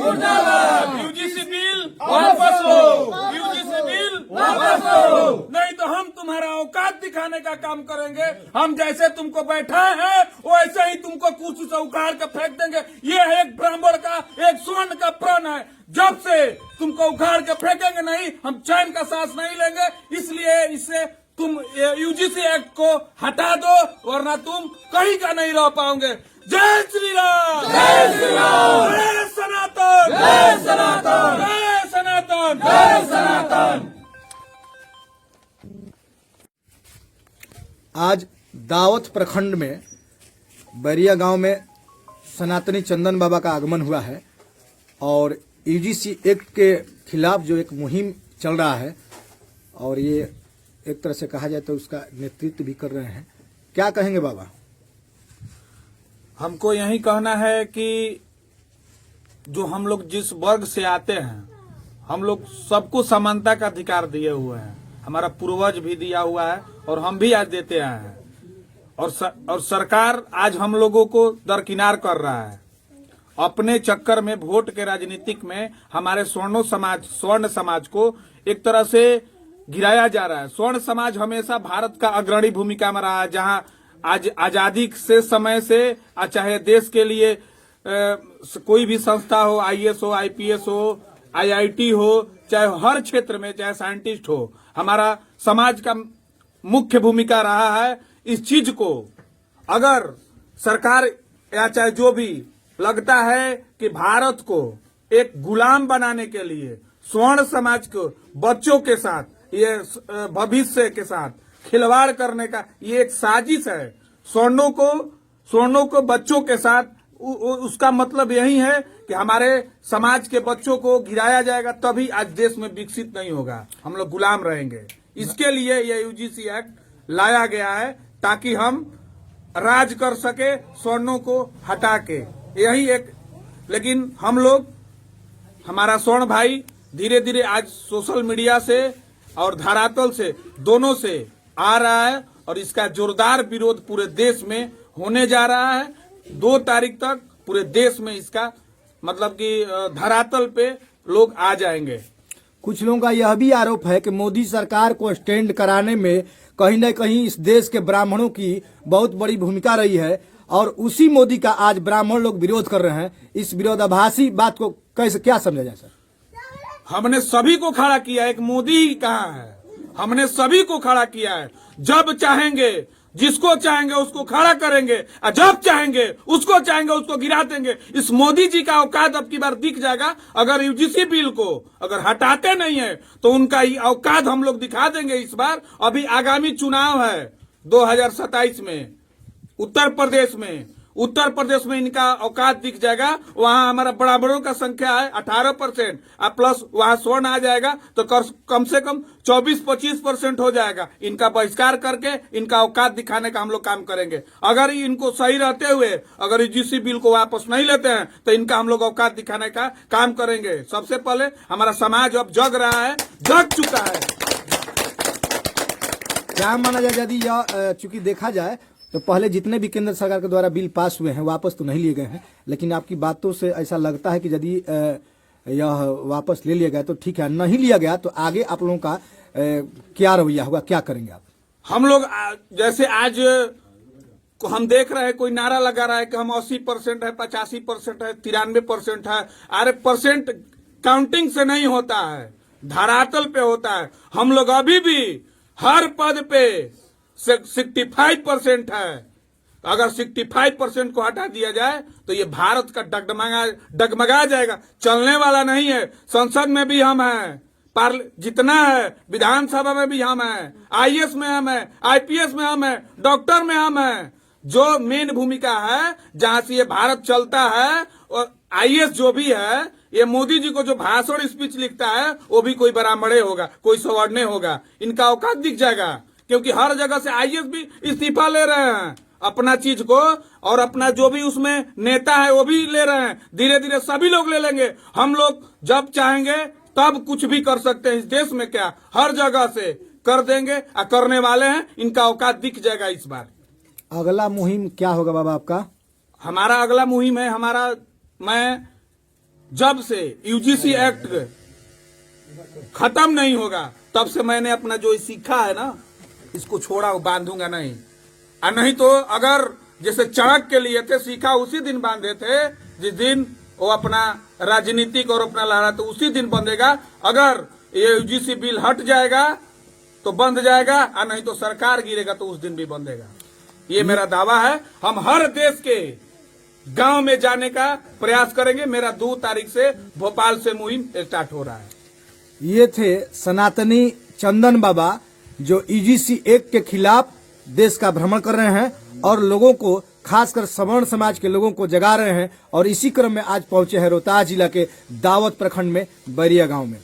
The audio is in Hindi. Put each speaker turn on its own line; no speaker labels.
यूजीसी बिल वापस लो, यूजीसी बिल वापस लो, नहीं तो हम तुम्हारा औकात दिखाने का काम करेंगे। हम जैसे तुमको बैठाए हैं वैसे ही तुमको कुछ से उखाड़ के फेंक देंगे। ये एक ब्राह्मण का, एक स्वर्ण का प्रण है। जब से तुमको उखाड़ के फेंकेंगे नहीं, हम चैन का सांस नहीं लेंगे। इसलिए इससे तुम यूजीसी एक्ट को हटा दो, वरना तुम कहीं का नहीं रह पाओगे। जय श्री राम, जय श्री राम, जय सनातन, जय सनातन, जय सनातन, जय सनातन।
आज दावत प्रखंड में बैरिया गांव में सनातनी चंदन बाबा का आगमन हुआ है और यूजीसी एक्ट के खिलाफ जो एक मुहिम चल रहा है और ये एक तरह से कहा जाए तो उसका नेतृत्व भी कर रहे हैं। क्या कहेंगे बाबा?
हमको यही कहना है कि जो हम लोग जिस वर्ग से आते हैं, हम लोग सबको समानता का अधिकार दिए हुए हैं। हमारा पूर्वज भी दिया हुआ है और हम भी आज देते आए हैं। और सरकार आज हम लोगों को दरकिनार कर रहा है। अपने चक्कर में वोट के राजनीतिक में हमारे स्वर्ण समाज को एक तरह से गिराया जा रहा है। स्वर्ण समाज हमेशा भारत का अग्रणी भूमिका में रहा है, जहां आज आजादी से समय से चाहे देश के लिए कोई भी संस्था हो, आईएएस हो, आईपीएस हो, आईआईटी हो, चाहे हर क्षेत्र में चाहे साइंटिस्ट हो, हमारा समाज का मुख्य भूमिका रहा है। इस चीज को अगर सरकार या चाहे जो भी लगता है कि भारत को एक गुलाम बनाने के लिए स्वर्ण समाज को बच्चों के साथ, ये भविष्य के साथ खिलवाड़ करने का ये एक साजिश है। स्वर्णों को बच्चों के साथ, उसका मतलब यही है कि हमारे समाज के बच्चों को गिराया जाएगा, तभी आज देश में विकसित नहीं होगा, हम लोग गुलाम रहेंगे। इसके लिए ये यूजीसी एक्ट लाया गया है ताकि हम राज कर सके स्वर्णों को हटा के। यही एक, लेकिन हम लोग, हमारा स्वर्ण भाई धीरे धीरे आज सोशल मीडिया से और धरातल से दोनों से आ रहा है और इसका जोरदार विरोध पूरे देश में होने जा रहा है। 2 तारीख तक पूरे देश में इसका मतलब कि धरातल पे लोग आ जाएंगे।
कुछ लोगों का यह भी आरोप है कि मोदी सरकार को स्टैंड कराने में कहीं न कहीं इस देश के ब्राह्मणों की बहुत बड़ी भूमिका रही है और उसी मोदी का आज ब्राह्मण लोग विरोध कर रहे हैं। इस विरोधाभासी बात को कैसे, क्या समझा जाए सर?
हमने सभी को खड़ा किया, एक मोदी ही कहा है, हमने सभी को खड़ा किया है। जब चाहेंगे, जिसको चाहेंगे उसको खड़ा करेंगे, और जब चाहेंगे उसको गिरा देंगे। इस मोदी जी का औकात अब की बार दिख जाएगा। अगर यूजीसी बिल को अगर हटाते नहीं है तो उनका औकात हम लोग दिखा देंगे इस बार। अभी आगामी चुनाव है 2027 में उत्तर प्रदेश में इनका औकात दिख जाएगा। वहां हमारा ब्राह्मणों का संख्या है 18% प्लस वहां स्वर्ण आ जाएगा तो कम से कम 24-25% हो जाएगा। इनका बहिष्कार करके इनका औकात दिखाने का हम लोग काम करेंगे। अगर इनको सही रहते हुए अगर यूजीसी बिल को वापस नहीं लेते हैं तो इनका हम लोग औकात दिखाने का काम करेंगे। सबसे पहले हमारा समाज अब जग रहा है, जग चुका है।
क्या माना जाए, यदि यह चूंकि देखा जाए तो पहले जितने भी केंद्र सरकार के द्वारा बिल पास हुए हैं वापस तो नहीं लिए गए हैं, लेकिन आपकी बातों से ऐसा लगता है कि यदि यह वापस ले लिया गया तो ठीक है, नहीं लिया गया तो आगे आप लोगों का क्या रवैया होगा, क्या करेंगे आप?
हम लोग जैसे आज हम देख रहे हैं, कोई नारा लगा रहा है कि हम 80% है, 85% है, 93% है। अरे परसेंट काउंटिंग से नहीं होता है, धरातल पे होता है। हम लोग अभी भी हर पद पे 65% है। अगर 65% को हटा दिया जाए तो ये भारत का डगमगा जाएगा, चलने वाला नहीं है। संसद में भी हम हैं, जितना है विधानसभा में भी हम हैं, आईएएस में हम हैं, आईपीएस में हम हैं, डॉक्टर में हम हैं। जो मेन भूमिका है जहां से ये भारत चलता है, और आईएएस जो भी है, ये मोदी जी को जो भाषण स्पीच लिखता है वो भी कोई ब्राह्मणे होगा, कोई सवर्णे होगा। इनका औकात दिख जाएगा, क्योंकि हर जगह से आईएएस भी इस्तीफा ले रहे हैं अपना चीज को, और अपना जो भी उसमें नेता है वो भी ले रहे हैं। धीरे धीरे सभी लोग ले लेंगे। हम लोग जब चाहेंगे तब कुछ भी कर सकते हैं। इस देश में क्या, हर जगह से कर देंगे और करने वाले हैं। इनका औकात दिख जाएगा इस बार।
अगला मुहिम क्या होगा बाबा आपका?
हमारा अगला मुहिम है, मैं जब से यूजीसी एक्ट खत्म नहीं होगा तब से मैंने अपना जो सीखा है ना इसको छोड़ा, वो बांधूंगा नहीं। और नहीं तो अगर जैसे चढ़क के लिए थे सीखा उसी दिन बांधे थे, जिस दिन वो अपना राजनीतिक और अपना लहरा तो उसी दिन बंधेगा। अगर ये यूजीसी बिल हट जाएगा तो बंध जाएगा, और नहीं तो सरकार गिरेगा तो उस दिन भी बंधेगा। ये मेरा दावा है। हम हर देश के गांव में जाने का प्रयास करेंगे। मेरा 2 तारीख से भोपाल से मुहिम स्टार्ट हो रहा है।
ये थे सनातनी चंदन बाबा जो ईजीसी एक्ट के खिलाफ देश का भ्रमण कर रहे हैं और लोगों को, खासकर सवर्ण समाज के लोगों को जगा रहे हैं। और इसी क्रम में आज पहुंचे हैं रोहतास जिला के दावत प्रखंड में बैरिया गांव में।